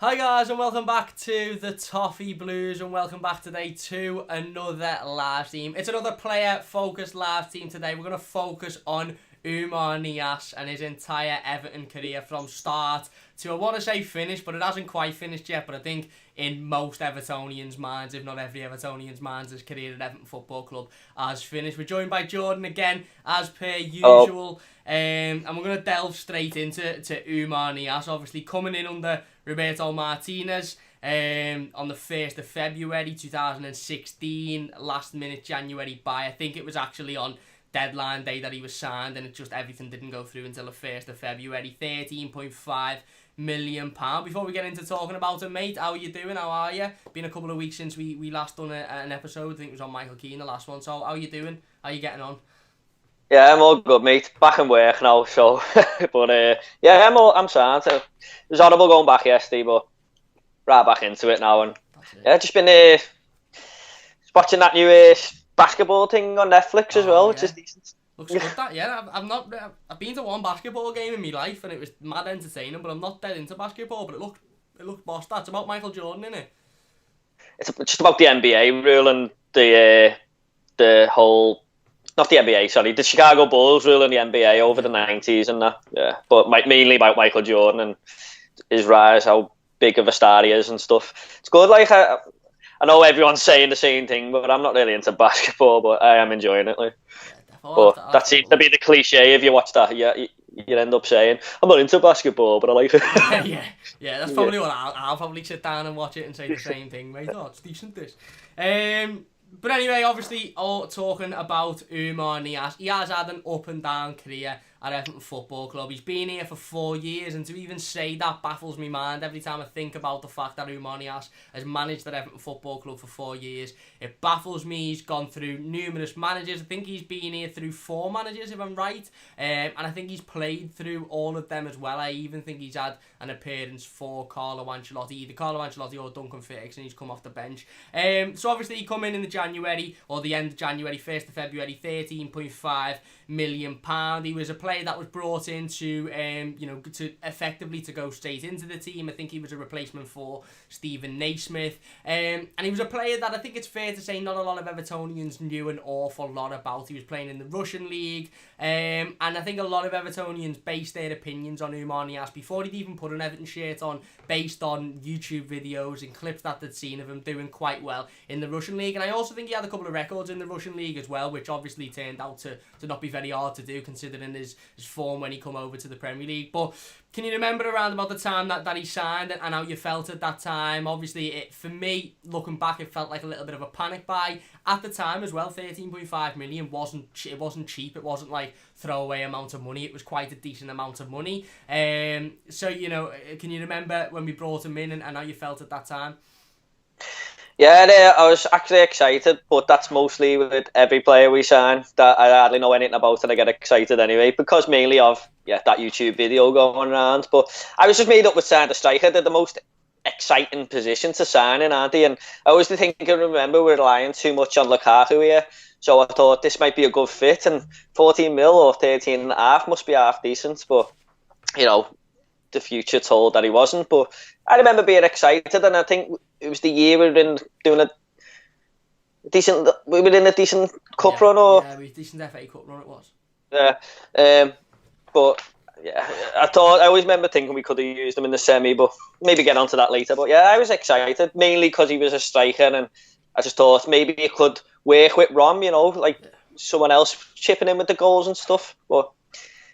Hi guys and welcome back to the Toffee Blues and welcome back today to another live stream. It's another player focused live stream today. We're going to focus on Oumar Niasse and his entire Everton career from start to, I want to say finish, but it hasn't quite finished yet. But I think in most Evertonians' minds, if not every Evertonian's minds, his career at Everton Football Club has finished. We're joined by Jordan again, as per usual. And we're going to delve straight into Oumar Niasse, obviously coming in under Roberto Martinez on the 1st of February 2016, last minute January buy. I think it was actually on deadline day that he was signed, and it just everything didn't go through until the 1st of February. £13.5 million. Before we get into talking about it, mate, how are you doing? How are you? Been a couple of weeks since we last done an episode. I think it was on Michael Keane, the last one. So how are you doing? How are you getting on? Yeah, I'm all good, mate. Back in work now, so but yeah, I'm sound. It was horrible going back yesterday, but right back into it now, and yeah, just been watching that new basketball thing on Netflix as well, which is decent. Looks good, that, yeah. I've been to one basketball game in my life, and it was mad entertaining. But I'm not dead into basketball. But it looked boss. That's about Michael Jordan, isn't it? It's just about the NBA ruling the whole. Not the NBA, sorry, the Chicago Bulls ruling the NBA over the 90s and that. Yeah, but mainly about Michael Jordan and his rise, how big of a star he is and stuff. It's good. Like I know everyone's saying the same thing, but I'm not really into basketball, but I am enjoying it. Like. But that seems to be the cliche. If you watch that, you end up saying, "I'm not into basketball, but I like it." yeah. That's probably what I'll probably sit down and watch it and say the same thing, mate. Oh, it's decent this. But anyway, obviously, all talking about Oumar Niasse, he has had an up and down career at Everton Football Club. He's been here for 4 years, and to even say that baffles my mind every time I think about the fact that Oumar Niasse has managed at Everton Football Club for 4 years. It baffles me. He's gone through numerous managers. I think he's been here through 4 managers, if I'm right. And I think he's played through all of them as well. I even think he's had an appearance for Carlo Ancelotti, either Carlo Ancelotti or Duncan Ferguson. He's come off the bench. So obviously he come in the January, or the end of January, 1st of February, £13.5 million. He was a player that was brought in to effectively to go straight into the team. I think he was a replacement for Stephen Naismith. And he was a player that I think it's fair to say not a lot of Evertonians knew an awful lot about. He was playing in the Russian league. And I think a lot of Evertonians based their opinions on Oumar Niasse before he'd even put an Everton shirt on, based on YouTube videos and clips that they'd seen of him doing quite well in the Russian league. And I also think he had a couple of records in the Russian league as well, which obviously turned out to not be very hard to do considering his form when he come over to the Premier League. But can you remember around about the time that he signed and how you felt at that time? Obviously, for me, looking back, it felt like a little bit of a panic buy. At the time as well, 13.5 million wasn't cheap. It wasn't like throwaway amount of money. It was quite a decent amount of money. So, can you remember when we brought him in and how you felt at that time? Yeah, I was actually excited, but that's mostly with every player we sign that I hardly know anything about and I get excited anyway, because mainly of that YouTube video going around. But I was just made up with signing a striker. They're the most exciting position to sign in, aren't they? And I always think I remember we're relying too much on Lukaku here. So I thought this might be a good fit, and 14 mil or 13 and a half must be half decent, but the future told that he wasn't. But I remember being excited, and I think it was the year we were in doing a decent. We were in a decent cup run, or we were decent FA Cup run. It was. Yeah, but yeah, I always remember thinking we could have used him in the semi, but maybe get onto that later. But yeah, I was excited mainly because he was a striker, and I just thought maybe he could work with Rom, like someone else chipping in with the goals and stuff. But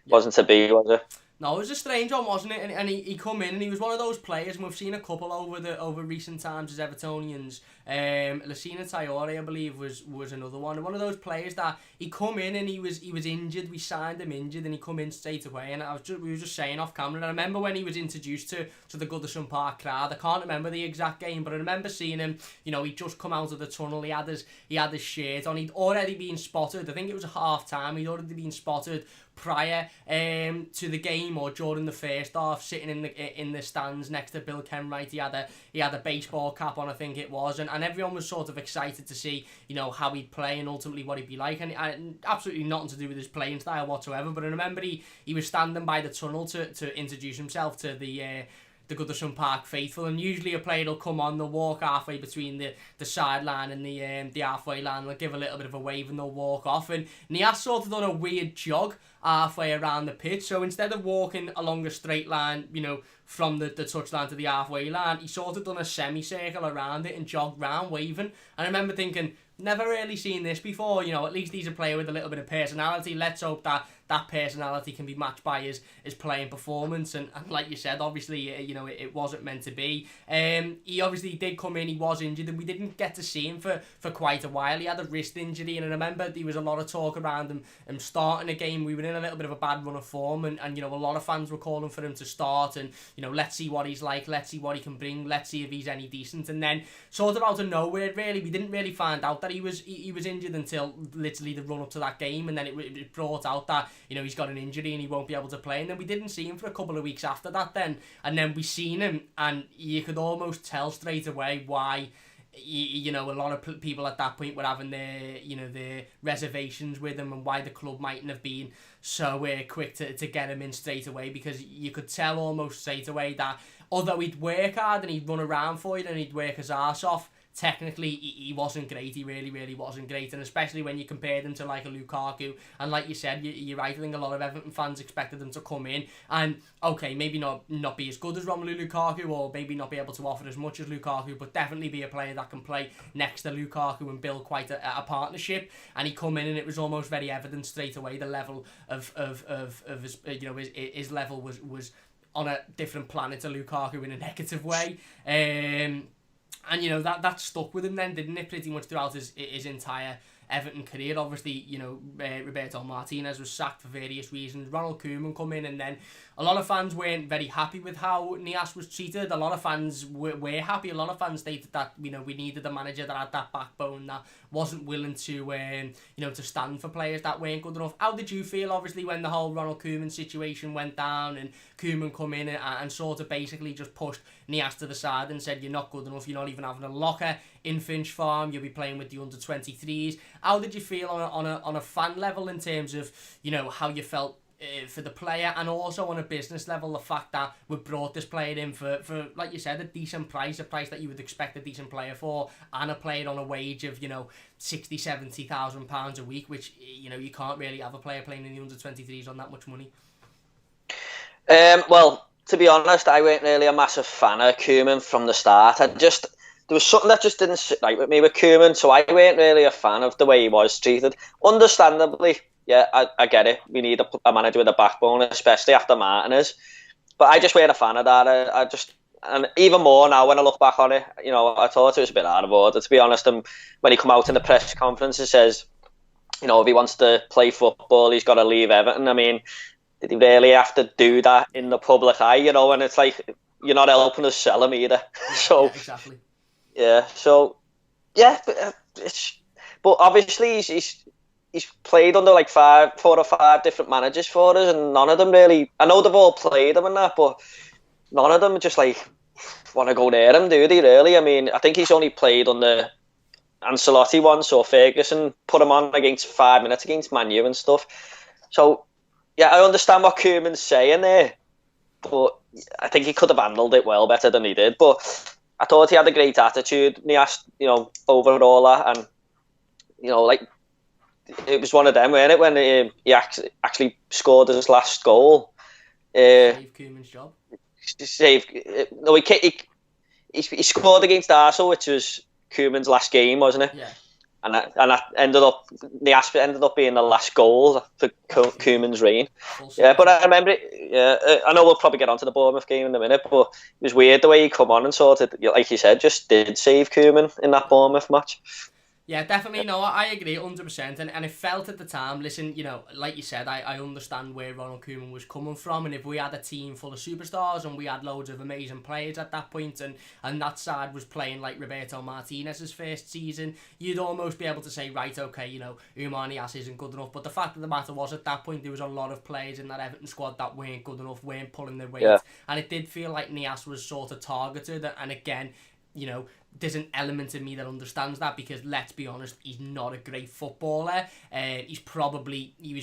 wasn't to be, was it? No, it was a strange one, wasn't it? And he come in and he was one of those players, and we've seen a couple over recent times as Evertonians. Lassina Traore, I believe, was another one. One of those players that he come in and he was injured. We signed him injured, and he come in straight away. And we were just saying off camera. And I remember when he was introduced to the Goodison Park crowd. I can't remember the exact game, but I remember seeing him. He'd just come out of the tunnel. He had his shirt on. He'd already been spotted. I think it was a half time. He'd already been spotted prior to the game or during the first half, sitting in the stands next to Bill Kenwright. He had a baseball cap on, I think it was, and everyone was sort of excited to see how he'd play and ultimately what he'd be like, and absolutely nothing to do with his playing style whatsoever. But I remember he was standing by the tunnel to introduce himself to the the Goodison Park faithful, and usually a player will come on, they'll walk halfway between the sideline and the halfway line, they'll give a little bit of a wave and they'll walk off, and Niasse sort of done a weird jog halfway around the pitch, so instead of walking along a straight line, from the touchline to the halfway line, he sort of done a semicircle around it and jogged round waving, and I remember thinking, never really seen this before, at least he's a player with a little bit of personality. Let's hope that personality can be matched by his playing performance, and like you said, obviously, it wasn't meant to be. He obviously did come in, he was injured, and we didn't get to see him for quite a while. He had a wrist injury, and I remember there was a lot of talk around him starting a game. We were in a little bit of a bad run of form, and a lot of fans were calling for him to start, and let's see what he's like, let's see what he can bring, let's see if he's any decent. And then sort of out of nowhere, really, we didn't really find out that he was injured until literally the run up to that game, and then it brought out that he's got an injury and he won't be able to play, and then we didn't see him for a couple of weeks after that and then we seen him, and you could almost tell straight away why a lot of people at that point were having their reservations with him, and why the club mightn't have been so quick to get him in straight away, because you could tell almost straight away that although he'd work hard and he'd run around for you and he'd work his arse off, technically he wasn't great. He really wasn't great, and especially when you compared him to like a Lukaku, and like you said, you're right, I think a lot of Everton fans expected him to come in and okay, maybe not be as good as Romelu Lukaku, or maybe not be able to offer as much as Lukaku, but definitely be a player that can play next to Lukaku and build quite a partnership. And he come in and it was almost very evident straight away the level of his, his level was on a different planet to Lukaku in a negative way. And that stuck with him then, didn't it, pretty much throughout his entire Everton career. Obviously, Roberto Martinez was sacked for various reasons. Ronald Koeman come in, and then a lot of fans weren't very happy with how Niasse was treated. A lot of fans were happy. A lot of fans stated that we needed a manager that had that backbone, that wasn't willing to to stand for players that weren't good enough. How did you feel, obviously, when the whole Ronald Koeman situation went down and Koeman come in and sort of basically just pushed Niasse to the side and said, you're not good enough, you're not even having a locker in Finch Farm, you'll be playing with the under-23s. How did you feel on a fan level in terms of how you felt for the player, and also on a business level, the fact that we brought this player in for like you said, a decent price, a price that you would expect a decent player for, and a player on a wage of 60,000-70,000 pounds a week, which you can't really have a player playing in the under-23s on that much money. Well, to be honest, I weren't really a massive fan of Koeman from the start. There was something that just didn't sit right with me with Koeman, so I weren't really a fan of the way he was treated. Understandably, yeah, I get it. We need a manager with a backbone, especially after Martinez. But I just weren't a fan of that. And even more now when I look back on it, I thought it was a bit out of order, to be honest. And when he come out in the press conference and says, if he wants to play football, he's got to leave Everton. I mean, did he really have to do that in the public eye? And it's like, you're not helping us sell him either. So, yeah, exactly. Yeah, so, yeah, but obviously he's played under like 4 or 5 different managers for us, and none of them really, I know they've all played him and that, but none of them just like want to go near him, do they really? I mean, I think he's only played on the Ancelotti once, or Ferguson put him on against 5 minutes against Man U and stuff. So, yeah, I understand what Koeman's saying there, but I think he could have handled it well better than he did. But I thought he had a great attitude, Niasse, overall that, and like, it was one of them, wasn't it, when he actually scored his last goal. Save Koeman's job. No, he scored against Arsenal, which was Koeman's last game, wasn't it? Yeah. And that Niasse ended up being the last goal for Koeman's reign. Yeah, but I remember it. Yeah, I know we'll probably get onto the Bournemouth game in a minute, but it was weird the way he come on and sort of, like you said, just did save Koeman in that Bournemouth match. Yeah, definitely. No, I agree 100%. And it felt at the time, listen, like you said, I understand where Ronald Koeman was coming from. And if we had a team full of superstars and we had loads of amazing players at that point, and that side was playing like Roberto Martinez's first season, you'd almost be able to say, right, okay, Oumar Niasse isn't good enough. But the fact of the matter was, at that point, there was a lot of players in that Everton squad that weren't good enough, weren't pulling their weight. Yeah. And it did feel like Niasse was sort of targeted. And again, there's an element in me that understands that, because let's be honest, he's not a great footballer. He was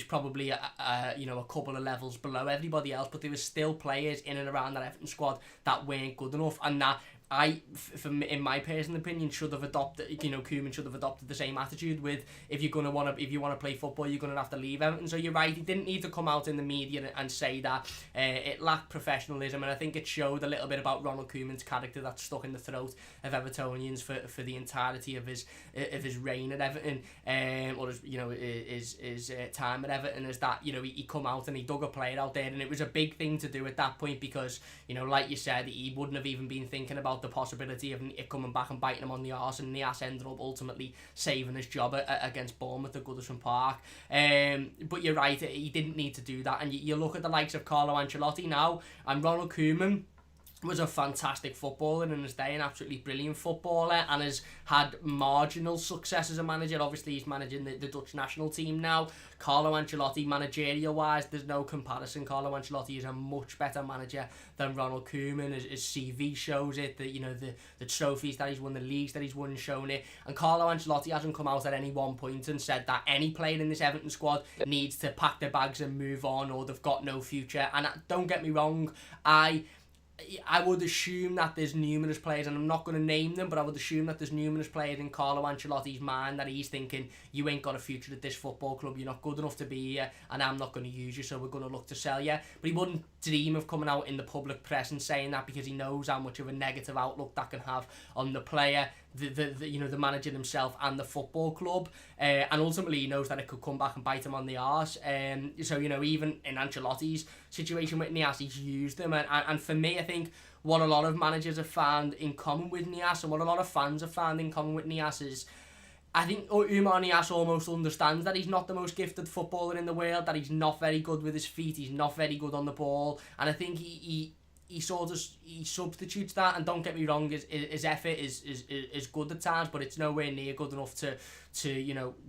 probably a couple of levels below everybody else, but there was still players in and around that Everton squad that weren't good enough, and that in my personal opinion, should have adopted. Koeman should have adopted the same attitude with, if you want to play football, you're gonna have to leave Everton. So you're right, he didn't need to come out in the media and say that. It lacked professionalism, and I think it showed a little bit about Ronald Koeman's character that's stuck in the throat of Evertonians for the entirety of his reign at Everton, or his time at Everton. Is that he come out and he dug a player out there, and it was a big thing to do at that point, because like you said, he wouldn't have even been thinking about the possibility of it coming back and biting him on the arse, and Niasse ended up ultimately saving his job against Bournemouth at Goodison Park. But you're right, he didn't need to do that, and you look at the likes of Carlo Ancelotti now, and Ronald Koeman was a fantastic footballer in his day, an absolutely brilliant footballer, and has had marginal success as a manager. Obviously, he's managing the Dutch national team now. Carlo Ancelotti, managerial-wise, there's no comparison. Carlo Ancelotti is a much better manager than Ronald Koeman. His CV shows it. The trophies that he's won, the leagues that he's won, shown it. And Carlo Ancelotti hasn't come out at any one point and said that any player in this Everton squad needs to pack their bags and move on, or they've got no future. And don't get me wrong, I would assume that there's numerous players, and I'm not going to name them, but I would assume that there's numerous players in Carlo Ancelotti's mind that he's thinking, you ain't got a future at this football club, you're not good enough to be here, and I'm not going to use you, so we're going to look to sell you. But he wouldn't dream of coming out in the public press and saying that, because he knows how much of a negative outlook that can have on the player, the manager himself, and the football club, and ultimately he knows that it could come back and bite him on the arse. So even in Ancelotti's situation with Niasse, he's used him, and for me, I think what a lot of managers have found in common with Niasse, and what a lot of fans have found in common with Niasse, is I think Oumar Niasse almost understands that he's not the most gifted footballer in the world, that he's not very good with his feet, he's not very good on the ball, and I think he substitutes that. And don't get me wrong, his effort is good at times, but it's nowhere near good enough to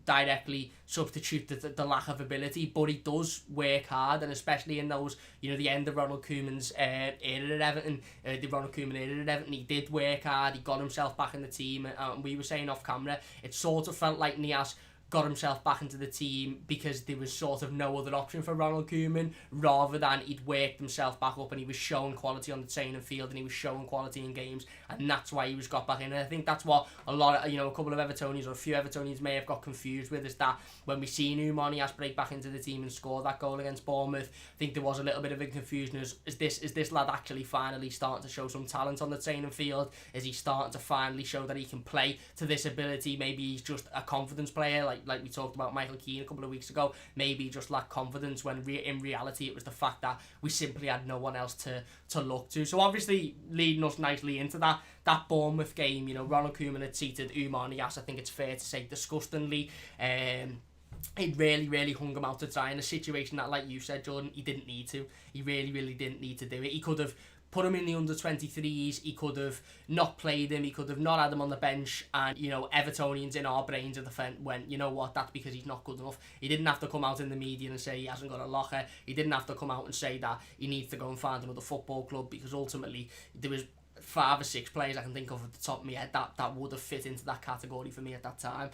directly substitute the lack of ability. But he does work hard, and especially in those the end of Ronald Koeman's era at Everton, he did work hard. He got himself back in the team, and we were saying off camera, it sort of felt like Niasse got himself back into the team because there was sort of no other option for Ronald Koeman, rather than he'd worked himself back up and he was showing quality on the training field and he was showing quality in games, and that's why he was got back in. And I think that's what a lot of, a couple of Evertonians, or a few Evertonians, may have got confused with, is that when we seen Oumar Niasse break back into the team and score that goal against Bournemouth, I think there was a little bit of a confusion. Is this lad actually finally starting to show some talent on the training field? Is he starting to finally show that he can play to this ability? Maybe he's just a confidence player, like we talked about Michael Keane a couple of weeks ago. Maybe he just lacked confidence, when in reality it was the fact that we simply had no one else to look to. So obviously, leading us nicely into that Bournemouth game, Ronald Koeman had seated Oumar Niasse, I think it's fair to say, disgustingly. It really hung him out to dry in a situation that, like you said, Jordan, he didn't need to. He really didn't need to do it. He could have put him in the under-23s, he could have not played him, he could have not had him on the bench, and Evertonians in our brains at the went, you know what, that's because he's not good enough. He didn't have to come out in the media and say he hasn't got a locker. He didn't have to come out and say that he needs to go and find another football club, because ultimately there was 5 or 6 players I can think of at the top of my head that would have fit into that category for me at that time.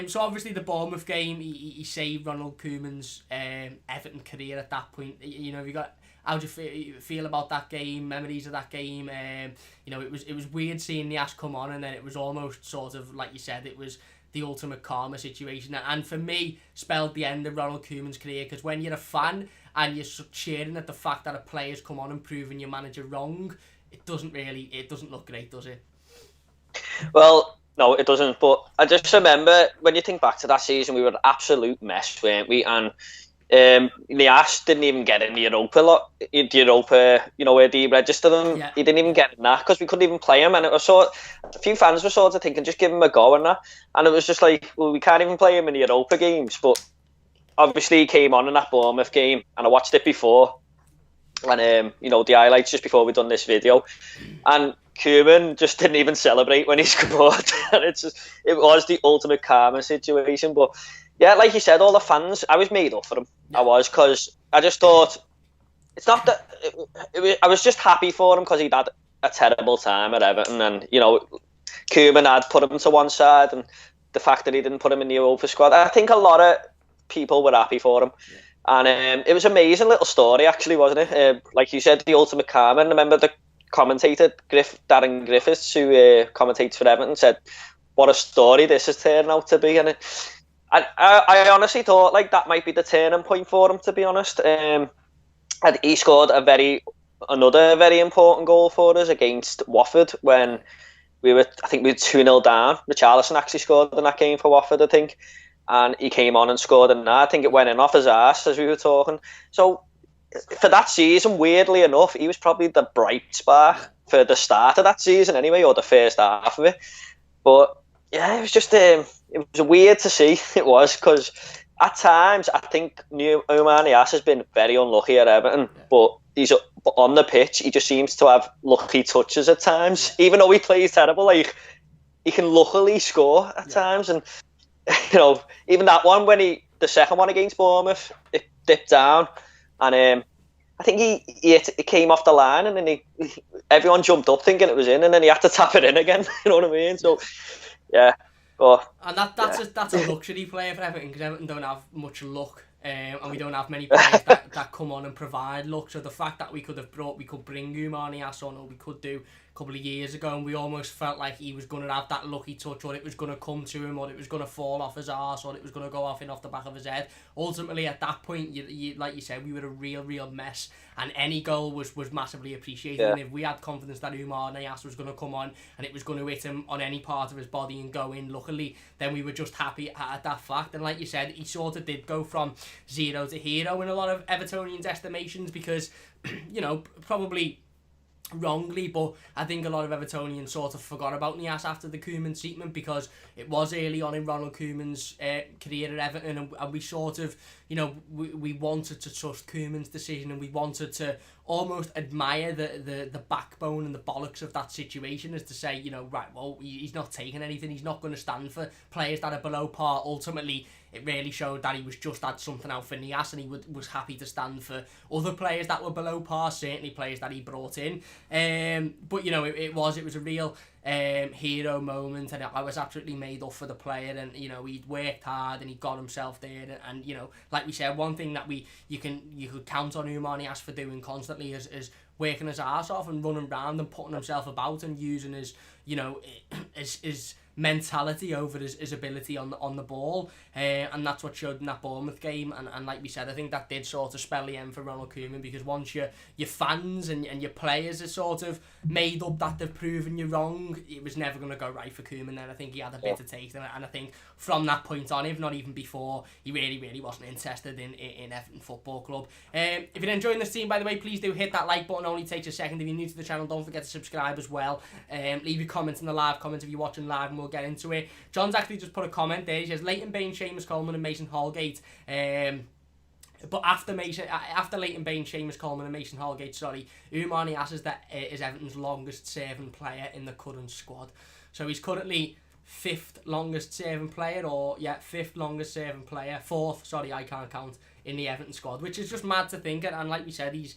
So obviously the Bournemouth game, he saved Ronald Koeman's Everton career at that point. How do you feel about that game? Memories of that game? It was weird seeing Niasse come on, and then it was almost sort of, like you said, it was the ultimate karma situation, and for me spelled the end of Ronald Koeman's career, because when you're a fan and you're cheering at the fact that a player's come on and proven your manager wrong, it doesn't look great, does it? Well, no, it doesn't. But I just remember, when you think back to that season, we were an absolute mess, weren't we? And Niasse didn't even get in the Europa where they registered him. Yeah. He didn't even get in that because we couldn't even play him, and it was a few fans were sort of thinking, just give him a go and that, and it was just like, well, we can't even play him in the Europa games. But obviously he came on in that Bournemouth game, and I watched it before, and the highlights just before we done this video, and Koeman just didn't even celebrate when he scored, and it was the ultimate karma situation. But yeah, like you said, all the fans, I was made up for them. I was, because I just thought, it's not that, I was just happy for him because he'd had a terrible time at Everton, and Koeman had put him to one side, and the fact that he didn't put him in the Europa squad, I think a lot of people were happy for him. Yeah. And it was an amazing little story, actually, wasn't it? Like you said, the ultimate karma. And remember the commentator, Darren Griffiths, who commentates for Everton, said, what a story this is turning out to be. And I honestly thought like that might be the turning point for him, to be honest. And he scored another very important goal for us against Watford when we were 2-0 down. Richarlison actually scored in that game for Watford, I think. And he came on and scored in that. I think it went in off his arse as we were talking. So for that season, weirdly enough, he was probably the bright spark for the start of that season anyway, or the first half of it. But yeah, it was just it was weird to see. It was, because at times I think Oumar Niasse has been very unlucky at Everton, but he's on the pitch. He just seems to have lucky touches at times, even though he plays terrible. Like, he can luckily score at times, and even that one the second one against Bournemouth, it dipped down, and I think it came off the line, and then everyone jumped up thinking it was in, and then he had to tap it in again. You know what I mean? So yeah. And that's a luxury player for Everton, because Everton don't have much luck, and we don't have many players that come on and provide luck. So the fact that we could bring Oumar Niasse on, or we could do a couple of years ago, and we almost felt like he was going to have that lucky touch, or it was going to come to him, or it was going to fall off his arse, or it was going to go off the back of his head. Ultimately, at that point, you like you said, we were a real mess, and any goal was massively appreciated. And if we had confidence that Oumar Niasse was going to come on and it was going to hit him on any part of his body and go in, luckily, then we were just happy at that fact. And like you said, he sort of did go from zero to hero in a lot of Evertonians' estimations, because probably wrongly, but I think a lot of Evertonians sort of forgot about Niasse after the Koeman treatment, because it was early on in Ronald Koeman's career at Everton, and we sort of, we wanted to trust Koeman's decision, and we wanted to almost admire the backbone and the bollocks of that situation, as to say, right, well, he's not taking anything, he's not going to stand for players that are below par. Ultimately, it really showed that he was just had something out for Niasse, and he was happy to stand for other players that were below par, certainly players that he brought in. But it was a real hero moment, and I was absolutely made up for the player, and he'd worked hard and he got himself there, and like we said, one thing that you could count on Oumar Niasse for doing constantly is working his arse off and running around and putting himself about and using his his mentality over his ability on the ball, and that's what showed in that Bournemouth game. And like we said, I think that did sort of spell the end for Ronald Koeman, because once your fans and your players are sort of made up that they've proven you wrong, it was never going to go right for Koeman. Then I think he had a bit to take, and I think from that point on, if not even before, he really wasn't interested in Everton Football Club. If you're enjoying this team, by the way, please do hit that like button. It only takes a second. If you're new to the channel, don't forget to subscribe as well. Leave your comments in the live comments if you're watching live, and we'll get into it. John's actually just put a comment there. He says Leighton Baines, Seamus Coleman and Mason Holgate. But after Leighton Baines, Seamus Coleman and Mason Holgate, Oumar Niasse is Everton's longest serving player in the current squad. So he's currently fifth longest serving player, fourth, I can't count, in the Everton squad, which is just mad to think. And like we said, he's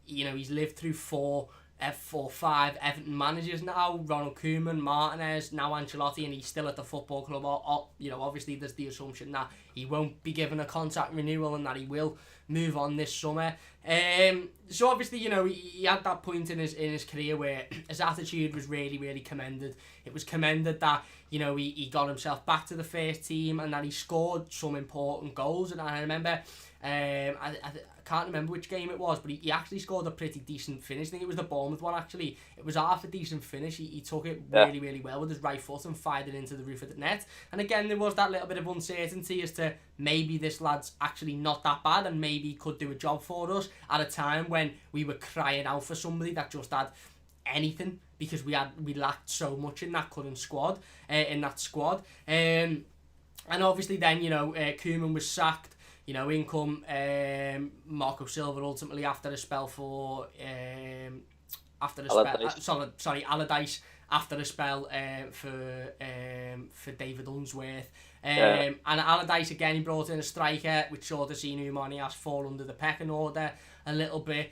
lived through four, 5 Everton managers now, Ronald Koeman, Martinez, now Ancelotti, and he's still at the football club. Obviously there's the assumption that he won't be given a contract renewal and that he will move on this summer. So obviously, he had that point in his career where his attitude was really commended. It was commended that, he got himself back to the first team and that he scored some important goals. And I remember, I can't remember which game it was, but he actually scored a pretty decent finish. I think it was the Bournemouth one, actually. It was half a decent finish. He took it really well with his right foot and fired it into the roof of the net. And again, there was that little bit of uncertainty as to maybe this lad's actually not that bad, and maybe he could do a job for us at a time when we were crying out for somebody that just had anything, because we lacked so much in that current squad, And obviously then, Koeman was sacked. In come Marco Silva ultimately after a spell for Allardyce, after a spell for David Unsworth. And Allardyce again, he brought in a striker, which sort of seen Oumar Niasse fall under the pecking order a little bit.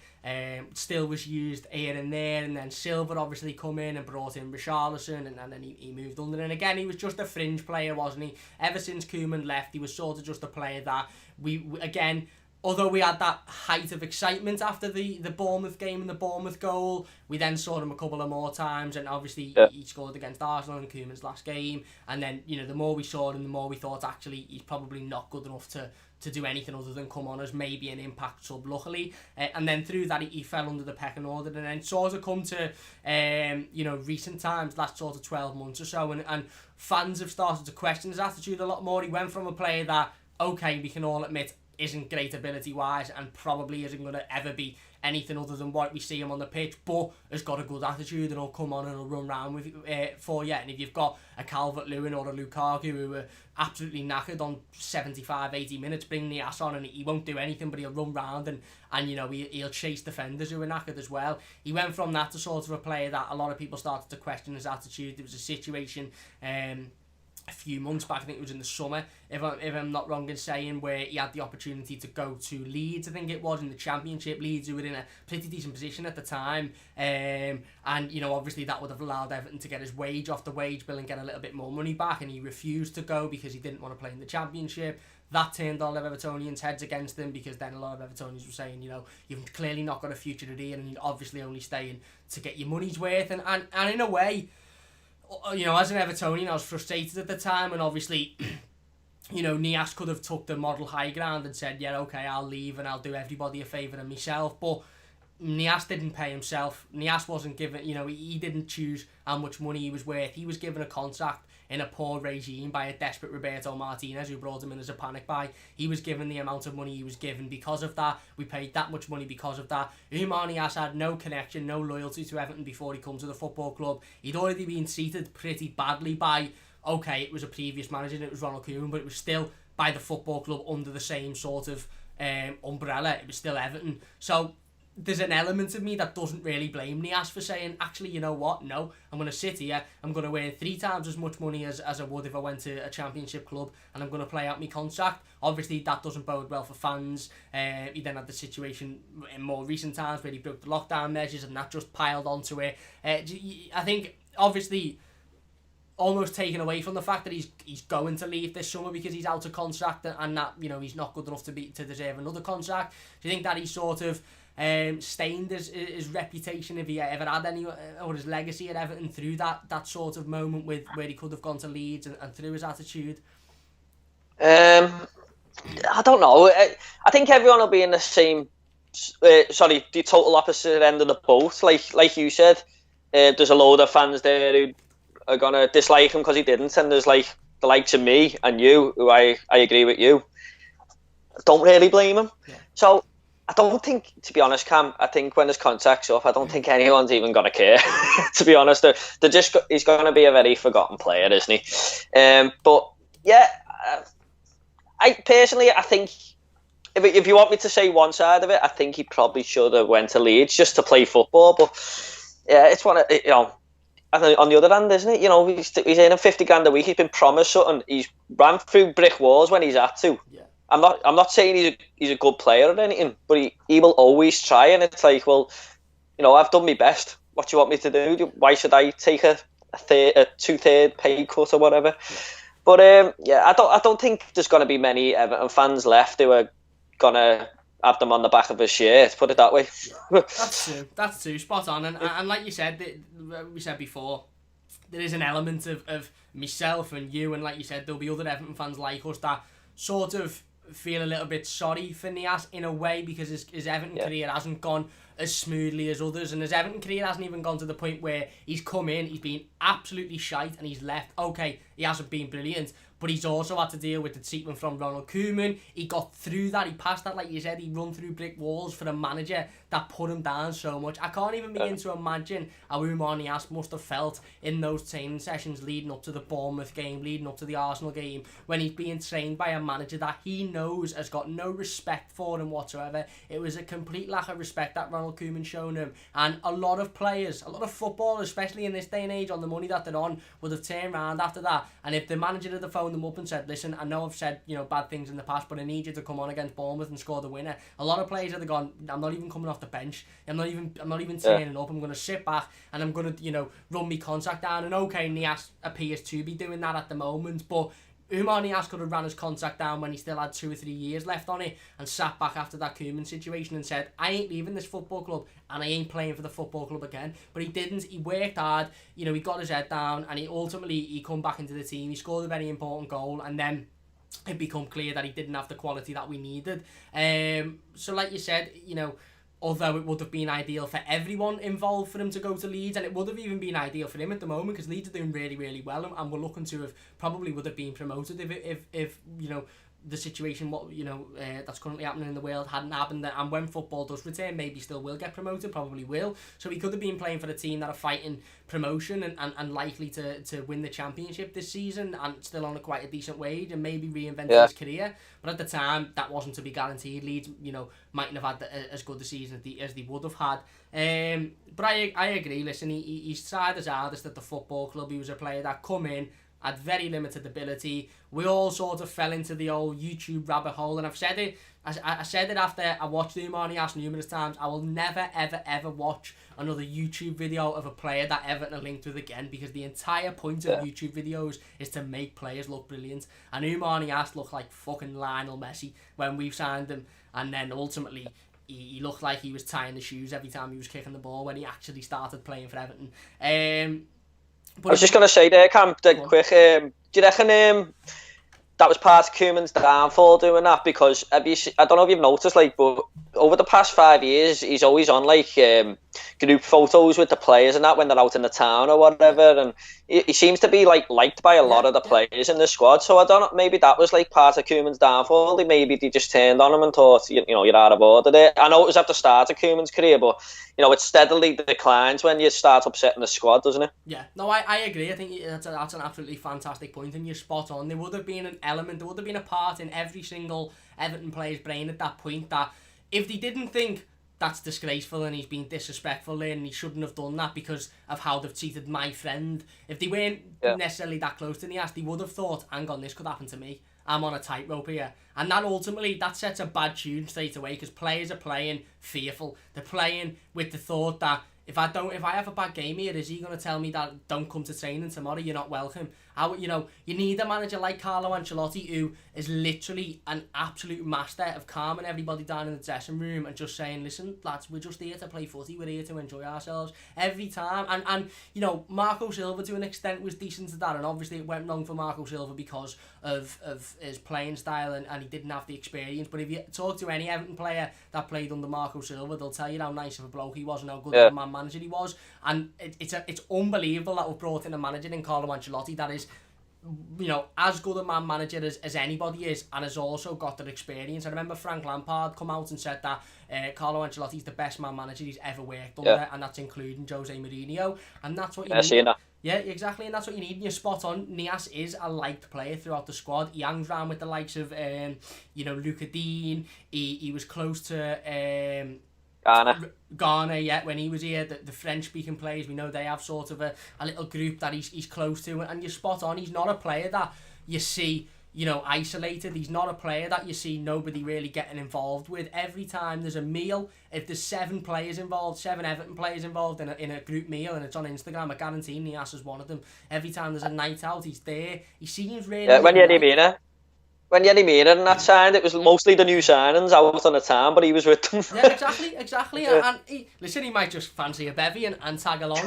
Still was used here and there, and then Silva obviously come in and brought in Richarlison, and then he moved under. And again, he was just a fringe player, wasn't he? Ever since Koeman left, he was sort of just a player that we again, although we had that height of excitement after the Bournemouth game and the Bournemouth goal, we then saw him a couple of more times, and obviously he scored against Arsenal in Koeman's last game. And then, the more we saw him, the more we thought actually he's probably not good enough to do anything other than come on as maybe an impact sub, luckily. And then through that, he fell under the pecking order, and then sort of come to, recent times, last sort of 12 months or so, and fans have started to question his attitude a lot more. He went from a player that, okay, we can all admit, isn't great ability-wise and probably isn't going to ever be anything other than what we see him on the pitch, but has got a good attitude and he'll come on and he'll run round with for you. And if you've got a Calvert-Lewin or a Lukaku who are absolutely knackered on 75, 80 minutes, bring Niasse on and he won't do anything, but he'll run round and he'll chase defenders who are knackered as well. He went from that to sort of a player that a lot of people started to question his attitude. There was a situation a few months back, I think it was in the summer, if I'm not wrong in saying, where he had the opportunity to go to Leeds, I think it was, in the Championship. Leeds, who were in a pretty decent position at the time, and obviously that would have allowed Everton to get his wage off the wage bill and get a little bit more money back, and he refused to go because he didn't want to play in the Championship. That turned all of Evertonians' heads against him, because then a lot of Evertonians were saying, you've clearly not got a future at here and you're obviously only staying to get your money's worth, and in a way, as an Evertonian, I was frustrated at the time, and obviously, Niasse could have took the model high ground and said, yeah, okay, I'll leave and I'll do everybody a favour and myself, but Niasse didn't pay himself. Niasse wasn't given, he didn't choose how much money he was worth. He was given a contract in a poor regime by a desperate Roberto Martinez, who brought him in as a panic buy. He was given the amount of money he was given because of that. We paid that much money because of that. Oumar Niasse had no connection, no loyalty to Everton before he come to the football club. He'd already been seated pretty badly by, okay, it was a previous manager and it was Ronald Koeman, but it was still by the football club under the same sort of umbrella. It was still Everton. So there's an element of me that doesn't really blame Niasse for saying, actually, you know what, no, I'm going to sit here, I'm going to earn 3 times as much money as I would if I went to a Championship club, and I'm going to play out my contract. Obviously, that doesn't bode well for fans. He then had the situation in more recent times where he broke the lockdown measures, and that just piled onto it. I think, obviously, almost taken away from the fact that he's going to leave this summer because he's out of contract, and that, he's not good enough to deserve another contract. Do you think that he's sort of stained his reputation, if he ever had any, or his legacy at Everton, through that sort of moment where he could have gone to Leeds and through his attitude? I don't know. I think everyone will be in the same, the total opposite end of the boat. Like you said, there's a load of fans there who are gonna dislike him because he didn't, and there's the likes of me and you, who I agree with you, don't really blame him. Yeah. So I don't think, to be honest, Cam, I think when his contract's up, I don't think anyone's even going to care, to be honest. He's going to be a very forgotten player, isn't he? But, yeah, I think, if you want me to say one side of it, I think he probably should have went to Leeds just to play football. But, yeah, it's one of, I think on the other hand, isn't it? He's earning 50 grand a week. He's been promised something. He's ran through brick walls when he's had to. Yeah. I'm not saying he's a good player or anything, but he will always try, and it's like, well, I've done my best. What do you want me to do? Why should I take a 2/3 pay cut or whatever? Yeah. But I don't think there's going to be many Everton fans left who are gonna have them on the back of his shirt. Put it that way. Yeah. That's true. Spot on. And like you said, we said before, there is an element of myself and you, and like you said, there'll be other Everton fans like us that sort of feel a little bit sorry for Niasse in a way, because his Everton career hasn't gone as smoothly as others, and his Everton career hasn't even gone to the point where he's come in, he's been absolutely shite and he's left. Okay, he hasn't been brilliant, but but he's also had to deal with the treatment from Ronald Koeman. He got through that, he passed that, like you said, he run through brick walls for a manager that put him down so much. I can't even begin to imagine how Oumar Niasse must have felt in those training sessions leading up to the Bournemouth game, leading up to the Arsenal game, when he's being trained by a manager that he knows has got no respect for him whatsoever. It was a complete lack of respect that Ronald Koeman shown him, and a lot of players, a lot of footballers, especially in this day and age on the money that they're on, would have turned around after that. And if the manager had phoned them up and said, listen, I know I've said bad things in the past, but I need you to come on against Bournemouth and score the winner, a lot of players would have gone, I'm not even coming off the bench, I'm not even turning up, I'm going to sit back and I'm going to run my contract down. And okay, Niasse appears to be doing that at the moment, but Oumar Niasse could have ran his contract down when he still had 2 or 3 years left on it and sat back after that Koeman situation and said, I ain't leaving this football club and I ain't playing for the football club again. But he didn't. He worked hard, he got his head down, and he come back into the team. He scored a very important goal, and then it became clear that he didn't have the quality that we needed. So like you said, although it would have been ideal for everyone involved for him to go to Leeds, and it would have even been ideal for him at the moment because Leeds are doing really, really well, and we're looking to have probably would have been promoted if the situation that's currently happening in the world hadn't happened. And when football does return, maybe still will get promoted, probably will. So he could have been playing for a team that are fighting promotion and likely to win the championship this season, and still on quite a decent wage, and maybe reinventing his career. But at the time, that wasn't to be guaranteed. Leeds, mightn't have had as good a season as they would have had. But I agree. Listen, he's tried his hardest at the football club. He was a player that come in, had very limited ability. We all sort of fell into the old YouTube rabbit hole, and I've said it. I said it after I watched Oumar Niasse numerous times. I will never, ever, ever watch another YouTube video of a player that Everton are linked with again, because the entire point of YouTube videos is to make players look brilliant. And Oumar Niasse looked like fucking Lionel Messi when we signed him, and then ultimately he looked like he was tying the shoes every time he was kicking the ball when he actually started playing for Everton. I was just going to say there, Cam, quick, do you reckon that was part of Koeman's downfall doing that? Because I don't know if you've noticed, but over the past 5 years, he's always on group photos with the players and that when they're out in the town or whatever, and he seems to be liked by a lot of the players in the squad. So I don't know, maybe that was part of Koeman's downfall. Maybe they just turned on him and thought, you're out of order there. I know it was at the start of Koeman's career, but it steadily declines when you start upsetting the squad, doesn't it? Yeah, no, I agree. I think that's an absolutely fantastic point, and you're spot on. There would have been an element, there would have been a part in every single Everton player's brain at that point that if they didn't think that's disgraceful and he's been disrespectful and he shouldn't have done that because of how they've treated my friend, if they weren't necessarily that close to Niasse, they would have thought, hang on, this could happen to me. I'm on a tightrope here. And that ultimately, that sets a bad tune straight away, because players are playing fearful. They're playing with the thought that if I have a bad game here, is he going to tell me that don't come to training tomorrow, you're not welcome? You need a manager like Carlo Ancelotti, who is literally an absolute master of calming everybody down in the dressing room and just saying, listen, lads, we're just here to play footy, we're here to enjoy ourselves every time. And Marco Silva to an extent was decent to that, and obviously it went wrong for Marco Silva because of his playing style and he didn't have the experience. But if you talk to any Everton player that played under Marco Silva, they'll tell you how nice of a bloke he was and how good of a man manager he was. And it's unbelievable that we've brought in a manager in Carlo Ancelotti that is as good a man manager as anybody is, and has also got that experience. I remember Frank Lampard come out and said that Carlo Ancelotti's the best man manager he's ever worked under, and that's including Jose Mourinho, and that's what you need. Yeah, exactly, and that's what you need, and you're spot on. Niasse is a liked player throughout the squad. He hangs around with the likes of Luca Dean. He was close to Ghana, yeah, when he was here. The French-speaking players, we know they have sort of a little group that he's close to, and you're spot on. He's not a player that you see, isolated. He's not a player that you see nobody really getting involved with. Every time there's a meal, if there's 7 Everton players involved in a group meal, and it's on Instagram, I guarantee Niasse is one of them. Every time there's a night out, he's there. He seems really... Yeah, when Yerry Mina and that signed, it was mostly the new signings out on the town, but he was with them. Yeah, exactly. Yeah. And he might just fancy a bevy and tag along.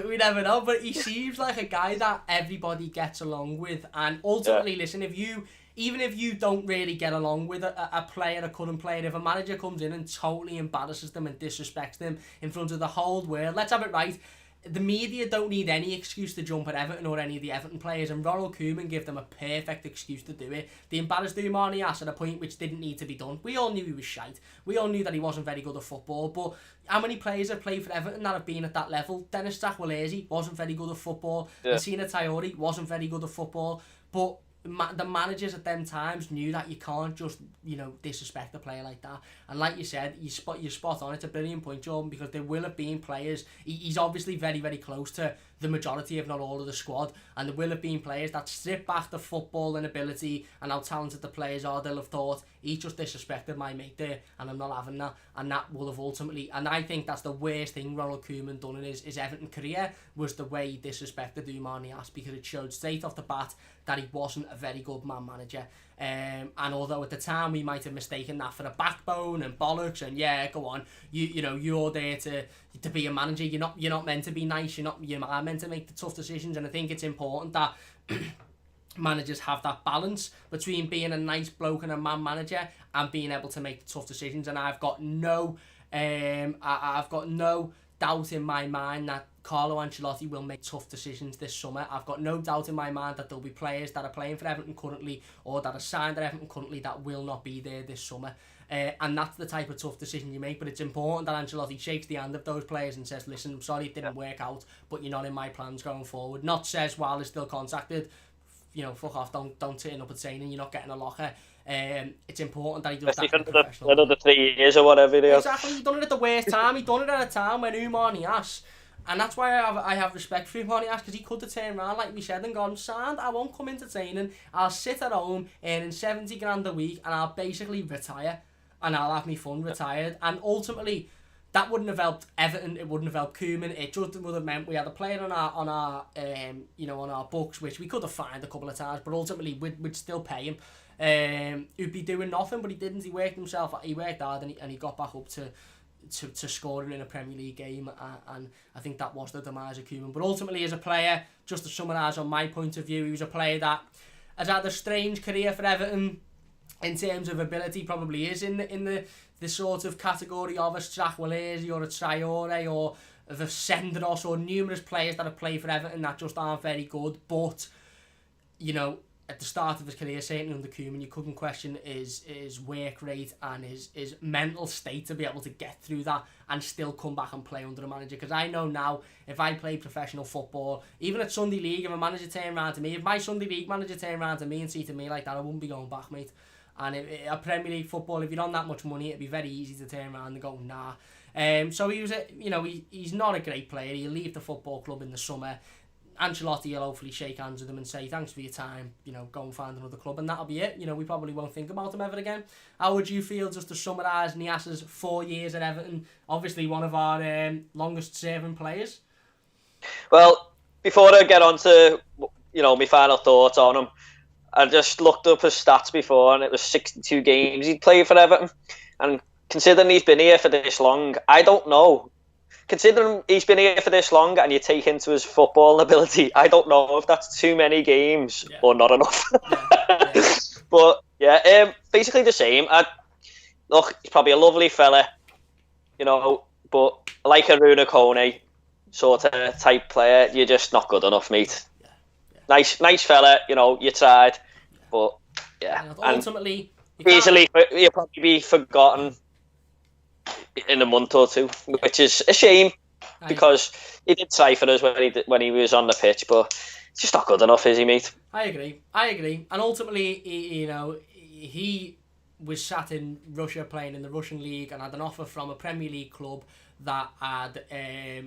We never know. But he seems like a guy that everybody gets along with. And ultimately, listen, even if you don't really get along with a player, a current player, if a manager comes in and totally embarrasses them and disrespects them in front of the whole world, let's have it right. the media don't need any excuse to jump at Everton or any of the Everton players, and Ronald Koeman gave them a perfect excuse to do it. They embarrassed Oumar Niasse at a point which didn't need to be done. We all knew he was shite. We all knew that he wasn't very good at football, but how many players have played for Everton that have been at that level? Dennis Zakwanesi wasn't very good at football. Messina Traore wasn't very good at football, but the managers at them times knew that you can't just, disrespect a player like that. And like you said, you're spot on. It's a brilliant point, Jordan, because there will have been players. He's obviously very, very close to the majority, if not all, of the squad. And there will have been players that strip back the football and ability and how talented the players are. They'll have thought, he just disrespected my mate there, and I'm not having that. And that will have ultimately... And I think that's the worst thing Ronald Koeman done in his Everton career, was the way he disrespected Oumar Niasse, because it showed straight off the bat that he wasn't a very good man manager. And although at the time we might have mistaken that for a backbone and bollocks, and yeah, go on, you're there to be a manager. You're not meant to be nice. You're meant to make the tough decisions. And I think it's important that managers have that balance between being a nice bloke and a man manager and being able to make the tough decisions. And I've got no doubt in my mind that Carlo Ancelotti will make tough decisions this summer. I've got no doubt in my mind that there'll be players that are playing for Everton currently, or that are signed at Everton currently, that will not be there this summer. And that's the type of tough decision you make. But it's important that Ancelotti shakes the hand of those players and says, listen, I'm sorry it didn't work out, but you're not in my plans going forward. Not says while they're still contacted, fuck off, don't turn up at training, you're not getting a locker. It's important that he does that in a professional way. Another 3 years or whatever it is. Exactly, he done it at the worst time. He done it at a time when Oumar Niasse, and that's why I have respect for Oumar Niasse, because he could have turned around, like we said, and gone, "Sand, I won't come into training, I'll sit at home earning 70 grand a week, and I'll basically retire, and I'll have my fun retired." And ultimately, that wouldn't have helped Everton, it wouldn't have helped Koeman, it just would have meant we had a player on our books, which we could have fined a couple of times, but ultimately we'd still pay him. He'd be doing nothing, but he didn't. He worked hard, and he got back up to scoring in a Premier League game, and I think that was the demise of Koeman. But ultimately, as a player, just to summarise on my point of view, he was a player that has had a strange career for Everton in terms of ability. Probably is in the sort of category of a Zakwanesi or a Traore or of a Senderos, or numerous players that have played for Everton that just aren't very good. But at the start of his career, certainly under Koeman, you couldn't question his work rate and his mental state to be able to get through that and still come back and play under a manager. Because I know now, if I played professional football, even at Sunday League, if a manager turned around to me, if my Sunday League manager turned around to me and said to me like that, I wouldn't be going back, mate. And a Premier League football, if you're on that much money, it'd be very easy to turn around and go, nah. So he was, he's not a great player. He'll leave the football club in the summer. Ancelotti will hopefully shake hands with him and say, thanks for your time, go and find another club, and that'll be it. We probably won't think about him ever again. How would you feel, just to summarise Niasse's 4 years at Everton? Obviously one of our longest serving players. Well, before I get on to my final thoughts on him, I just looked up his stats before, and it was 62 games he'd played for Everton. And considering he's been here for this long, I don't know. Considering he's been here for this long and you take into his football ability, I don't know if that's too many games or not enough. Yeah. But yeah, basically the same. Look, he's probably a lovely fella, but like a Runa Kone sort of type player, you're just not good enough, mate. Yeah. Nice fella, you tried, but yeah. And ultimately, easily you'll probably be forgotten in a month or two, which is a shame, because he did try for us when he was on the pitch, but it's just not good enough, is he, mate? I agree. And ultimately, he was sat in Russia playing in the Russian league and had an offer from a Premier League club that had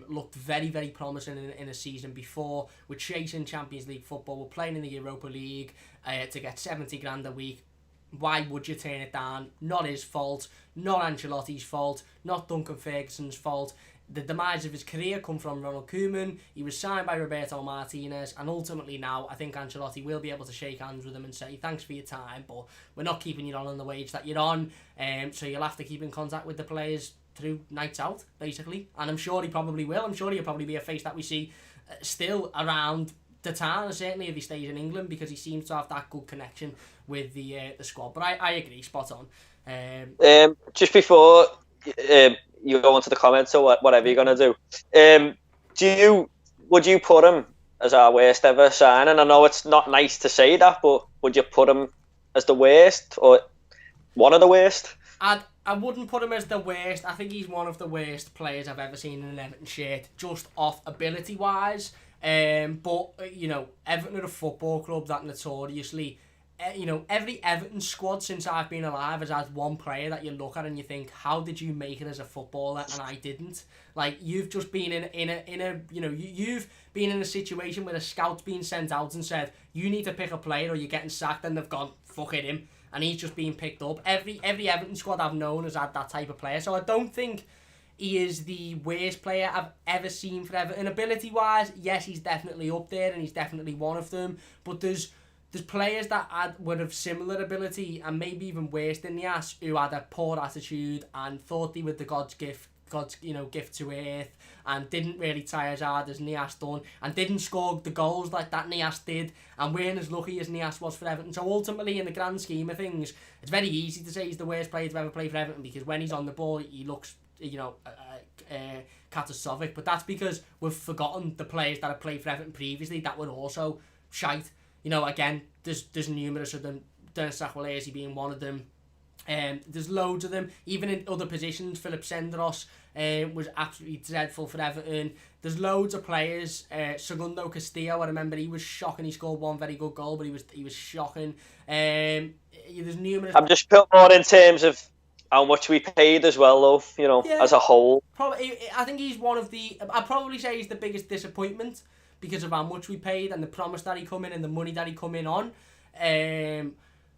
looked very, very promising in a season before. We're chasing Champions League football, we're playing in the Europa League to get 70 grand a week. Why would you turn it down? Not his fault, not Ancelotti's fault, not Duncan Ferguson's fault. The demise of his career come from Ronald Koeman. He was signed by Roberto Martinez, and ultimately now I think Ancelotti will be able to shake hands with him and say thanks for your time, but we're not keeping you on the wage that you're on, so you'll have to keep in contact with the players through nights out, basically. And I'm sure he probably will. I'm sure he'll probably be a face that we see still around the town, certainly if he stays in England, because he seems to have that good connection with the squad. But I agree, spot on. Just before you go on to the comments or whatever you're going to do, would you put him as our worst ever signing? I know it's not nice to say that, but would you put him as the worst or one of the worst? I wouldn't put him as the worst. I think he's one of the worst players I've ever seen in an Everton shirt, just off ability wise. But you know, Everton are a football club that notoriously, you know, every Everton squad since I've been alive has had one player that you look at and you think, how did you make it as a footballer and I didn't? Like, you've just been in a you know, you've been in a situation where a scout's been sent out and said, you need to pick a player or you're getting sacked, and they've gone, fuck it, him. And he's just being picked up. Every Everton squad I've known has had that type of player. So I don't think he is the worst player I've ever seen for Everton. Ability-wise, yes, he's definitely up there and he's definitely one of them. But there's players that would have similar ability and maybe even worse than Niasse, who had a poor attitude and thought they were the God's gift to earth, and didn't really try as hard as Niasse done, and didn't score the goals like that Niasse did, and weren't as lucky as Niasse was for Everton. So ultimately, in the grand scheme of things, it's very easy to say he's the worst player to ever play for Everton, because when he's on the ball, he looks, you know, catastrophic. But that's because we've forgotten the players that have played for Everton previously that were also shite. You know, again, there's numerous of them. Dennis Sakwalesi being one of them. There's loads of them, even in other positions. Philip Senderos was absolutely dreadful for Everton. There's loads of players. Segundo Castillo, I remember he was shocking. He scored one very good goal, but he was shocking. There's numerous. I'm just put more in terms of how much we paid as well, though. You know, as a whole. Probably, I think he's one of the. I'd probably say he's the biggest disappointment because of how much we paid and the promise that he come in and the money that he come in on.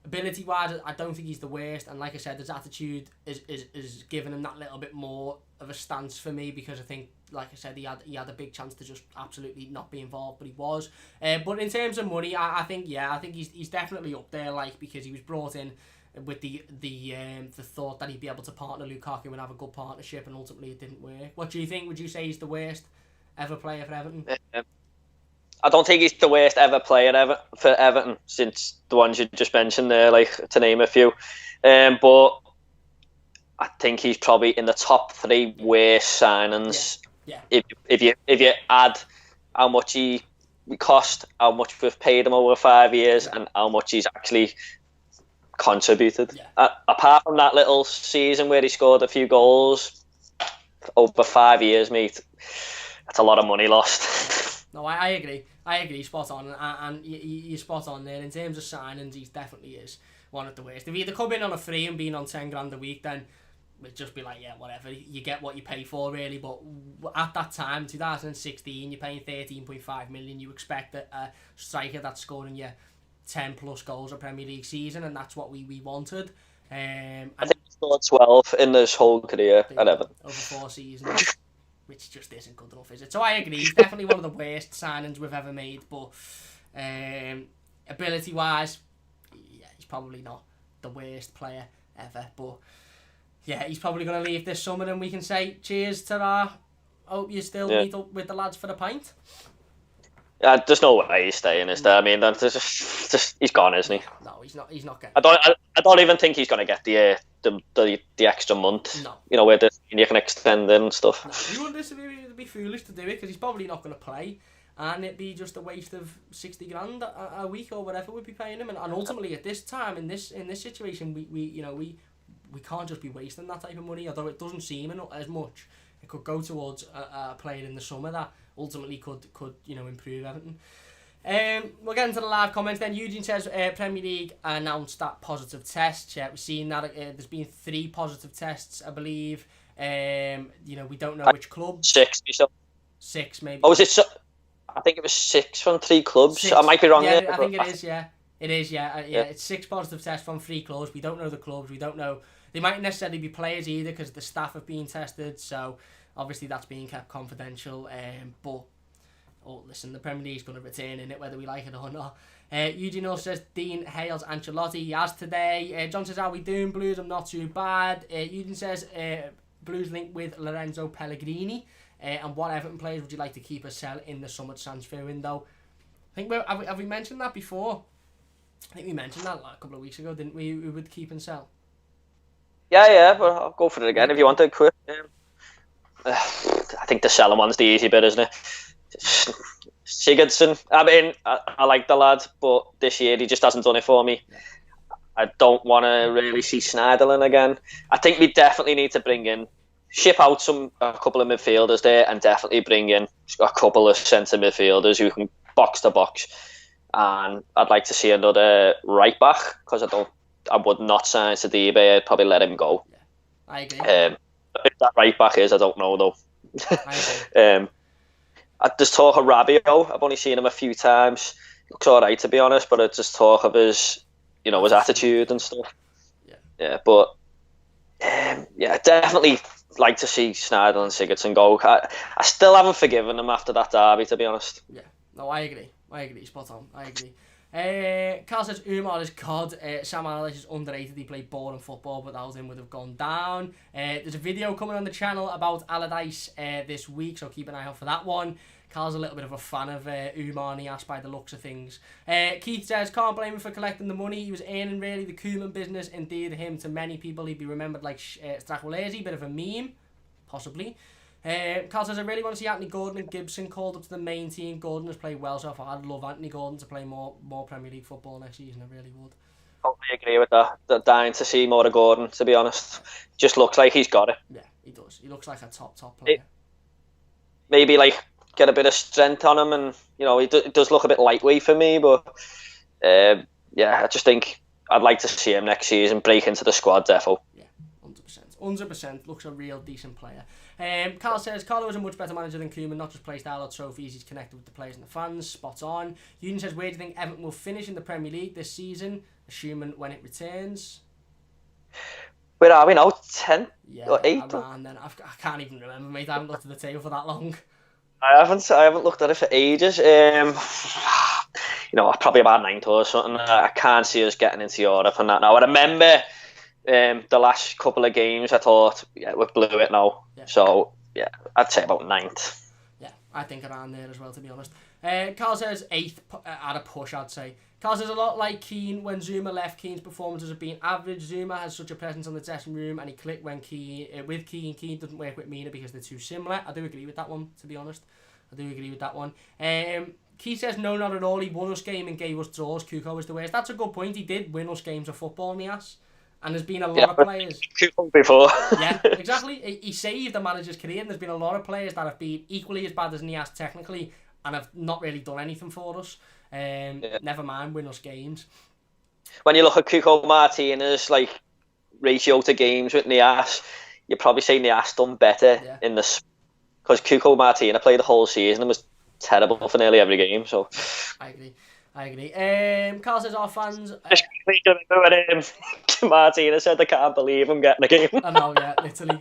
Ability-wise, I don't think he's the worst, and like I said, his attitude is giving him that little bit more of a stance for me, because I think, like I said, he had a big chance to just absolutely not be involved, but he was. But in terms of money, I think he's definitely up there, like, because he was brought in with the thought that he'd be able to partner Lukaku and have a good partnership, and ultimately it didn't work. What do you think? Would you say he's the worst ever player for Everton? I don't think he's the worst ever player ever for Everton since the ones you just mentioned there, like, to name a few. But I think he's probably in the top 3 worst signings. Yeah. If you add how much he cost, how much we've paid him over 5 years, and how much he's actually contributed. Yeah. Apart from that little season where he scored a few goals, over 5 years, mate, that's a lot of money lost. No, I agree, spot on, and you're spot on there. In terms of signings, he definitely is one of the worst. If he'd come in on a free and been on 10 grand a week, then we'd just be like, yeah, whatever, you get what you pay for, really. But at that time, 2016, you're paying 13.5 million, you expect a striker that's scoring you 10 plus goals a Premier League season, and that's what we wanted. I think he scored 12 in his whole career at Everton. Over 4 seasons. Which just isn't good enough, is it? So I agree, he's definitely one of the worst signings we've ever made, but ability-wise, yeah, he's probably not the worst player ever, but yeah, he's probably going to leave this summer and we can say cheers to our, hope you still meet up with the lads for a pint. Yeah, there's no way he's staying, is there? I mean, just he's gone, isn't he? No, he's not getting. I don't even think he's going to get the extra month. No. You know, where you can extend it and stuff. No, you wouldn't be foolish to do it, because he's probably not going to play, and it'd be just a waste of 60 grand a week or whatever we'd be paying him. And ultimately, at this time, in this situation, we can't just be wasting that type of money. Although it doesn't seem as much, it could go towards a player in the summer that ultimately could improve Everton. We'll get into the live comments then. Eugene says Premier League announced that positive test. Yeah, we've seen that there's been 3 positive tests, I believe. We don't know which club. 6, yourself. 6 maybe. Oh, was it? I think it was 6 from 3 clubs. 6. I might be wrong there. I think it is. Yeah, it is. Yeah, It's 6 positive tests from 3 clubs. We don't know the clubs. We don't know. They mightn't necessarily be players either, because the staff have been tested. So obviously that's being kept confidential. But listen, the Premier League's going to return in it, whether we like it or not. Eugene also says Dean hails Ancelotti. He has today. John says, how we doing, Blues? I'm not too bad. Eugene says Blues linked with Lorenzo Pellegrini. And what Everton players would you like to keep or sell in the summer transfer window? I think have we mentioned that before? I think we mentioned that a couple of weeks ago, didn't we? We would keep and sell. Yeah, but I'll go for it again if you want to. Quick. I think the selling one's the easy bit, isn't it? Sigurdsson, I mean, I like the lad, but this year he just hasn't done it for me. Yeah. I don't want to really see Schneiderlin again. I think we definitely need to ship out a couple of midfielders there, and definitely bring in a couple of centre midfielders who can box to box. And I'd like to see another right back, because I would not sign Sidibe. I'd probably let him go. Yeah, I agree. If that right back is, I don't know though. I agree. There's talk of Rabiot. I've only seen him a few times. Looks alright, to be honest, but it's just talk of his attitude and stuff. Yeah, but definitely like to see Schneiderlin and Sigurdsson go. I still haven't forgiven them after that derby, to be honest. Yeah, no, I agree. Spot on. I agree. Carl says Oumar is COD. Sam Allardyce is underrated. He played boring football, but without him would have gone down. There's a video coming on the channel about Allardyce this week, so keep an eye out for that one. Carl's a little bit of a fan of Oumar Niasse by the looks of things. Keith says, can't blame him for collecting the money. He was earning really. The Koeman business endeared him to many people. He'd be remembered like Strachwalesi, bit of a meme, possibly. Carl says, I really want to see Anthony Gordon and Gibson called up to the main team. Gordon has played well so far. I'd love Anthony Gordon to play more Premier League football next season. I really would. Totally agree with that. Dying to see more of Gordon, to be honest. Just looks like he's got it. Yeah, he does. He looks like a top player. Maybe like get a bit of strength on him, and he does look a bit lightweight for me, but I just think I'd like to see him next season break into the squad, defo. Yeah, 100%. Looks a real decent player. Carl says, Carlo is a much better manager than Koeman, not just play style or trophies, he's connected with the players and the fans, spot on. Union says, where do you think Everton will finish in the Premier League this season, assuming when it returns? Where are we now? 10 or 8? Around then. I can't even remember, mate. I haven't looked at the table for that long. I haven't looked at it for ages. Probably about 9th or something. I can't see us getting into Europe and that now. I remember the last couple of games, I thought, we've blew it now. Yeah. So, I'd say about 9th. Yeah, I think around there as well, to be honest. Carl says 8th at a push, I'd say. Carl says, a lot like Keane, when Zuma left, Keane's performances have been average. Zuma has such a presence on the dressing room, and he clicked when with Keane. Keane doesn't work with Mina because they're too similar. I do agree with that one, to be honest. Keith says, no, not at all. He won us game and gave us draws. Kuko was the worst. That's a good point. He did win us games of football, Niasse. And there's been a lot of players. Before. Yeah, exactly. He saved the manager's career, and there's been a lot of players that have been equally as bad as Niasse technically and have not really done anything for us. Never mind win us games. When you look at Kuko Martinez ratio to games with Niasse, you probably say Niasse done better in this, because Kuko Martinez played the whole season and was terrible for nearly every game. So I agree. Carl says, our fans. When Martinez said, I can't believe I'm getting a game. I know, yeah,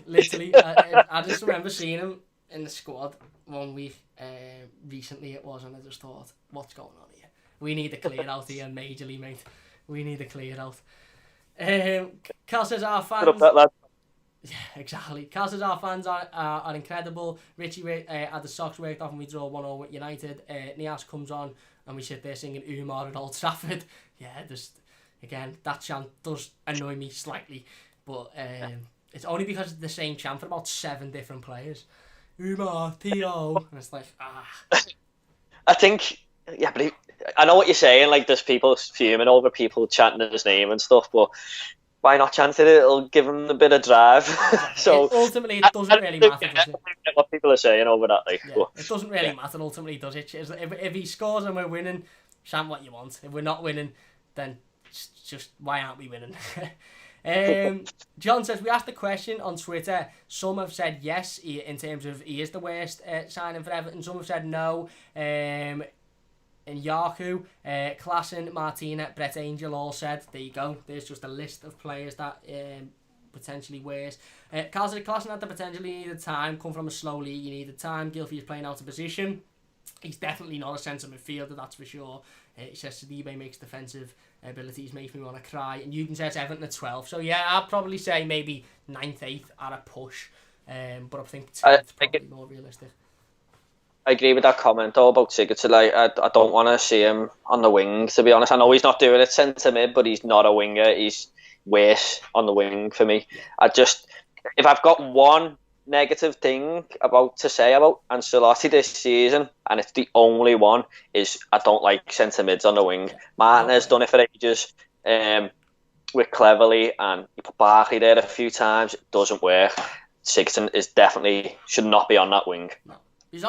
literally. I just remember seeing him in the squad one week. Recently it was, and I just thought, what's going on here? We need to clear out here majorly, mate. We need to clear out. Carl says, our fans. Put up that lad. Yeah, exactly. Carl says, our fans are incredible. Richie had the socks worked off and we draw 1-0 with United. Niasse comes on and we sit there singing Oumar at Old Trafford. Yeah, just again, that chant does annoy me slightly, but it's only because it's the same chant for about 7 different players. Oumar, T.O. And it's like, I think, but I know what you're saying, like there's people fuming over people chanting his name and stuff, but why not chant it? It'll give him a bit of drive. So ultimately, it doesn't really matter, does it? What people are saying over that, it doesn't really matter. Ultimately, does it? If he scores and we're winning, chant what you want. If we're not winning, then just why aren't we winning? John says, we asked the question on Twitter. Some have said yes, in terms of he is the worst signing for Everton. Some have said no. And Yaku, Klassen, Martina, Brett Angel all said, there you go. There's just a list of players that potentially worse. Carl said, Klassen had the potential, he needed time. Come from a slow league, you needed time. Gylfi is playing out of position. He's definitely not a centre midfielder, that's for sure. He says Sidibe makes defensive abilities, makes me want to cry. And Eugen says Everton at 12. So yeah, I'd probably say maybe 9th, 8th at a push. But I think 10th probably more realistic. I agree with that comment though about Sigurdsson. I don't want to see him on the wing, to be honest. I know he's not doing it centre mid, but he's not a winger. He's worse on the wing for me. If I've got one negative thing to say about Ancelotti this season, and it's the only one, is I don't like centre mids on the wing. Martin has done it for ages with Cleverly, and you put Barkley there a few times. It doesn't work. Sigurdsson should not be on that wing. No. He's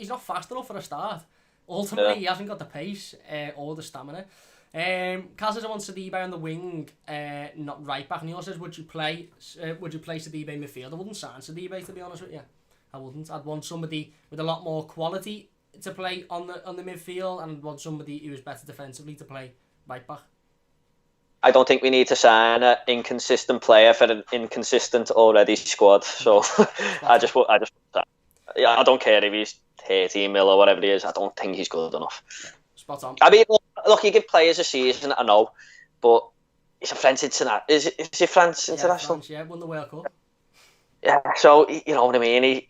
not fast enough for a start. Ultimately, he hasn't got the pace or the stamina. Kaz says I want Sidibe on the wing, not right back. Neil says, would you play Sidibe in midfield? I wouldn't sign Sidibe, to be honest with you. I wouldn't. I'd want somebody with a lot more quality to play on the midfield, and I'd want somebody who is better defensively to play right back. I don't think we need to sign an inconsistent player for an inconsistent already squad. So I don't care if he's 13 mil or whatever he is. I don't think he's good enough. Yeah, spot on. I mean, look, you give players a season, I know, but he's a French international. Is he French international? France, yeah, won the World Cup. Yeah, so you know what I mean.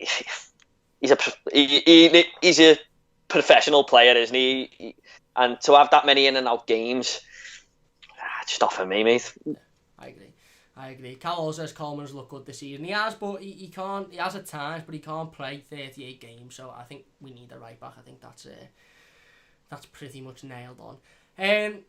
He's a professional player, isn't he? And to have that many in and out games, just not for me, mate. Yeah, I agree. Cal also says Coleman's looked good this season. He has, but he can't. He has at times, but he can't play 38 games. So I think we need a right back. I think that's pretty much nailed on. I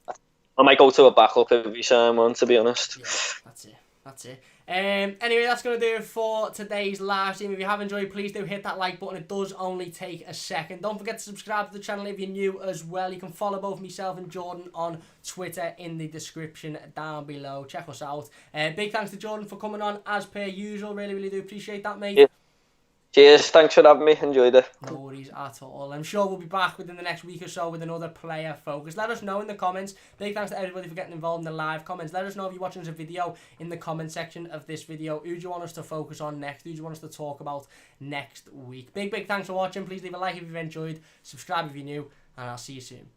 might go to a backup if we sign one, to be honest. Yeah, that's it. Anyway, that's going to do it for today's live stream. If you have enjoyed, please do hit that like button. It does only take a second. Don't forget to subscribe to the channel if you're new as well. You can follow both myself and Jordan on Twitter in the description down below. Check us out. Big thanks to Jordan for coming on as per usual. Really do appreciate that, mate. Yeah. Cheers, thanks for having me. Enjoyed it. No worries at all. I'm sure we'll be back within the next week or so with another player focus. Let us know in the comments. Big thanks to everybody for getting involved in the live comments. Let us know if you're watching this video in the comment section of this video. Who do you want us to focus on next? Who do you want us to talk about next week? Big thanks for watching. Please leave a like if you've enjoyed. Subscribe if you're new. And I'll see you soon.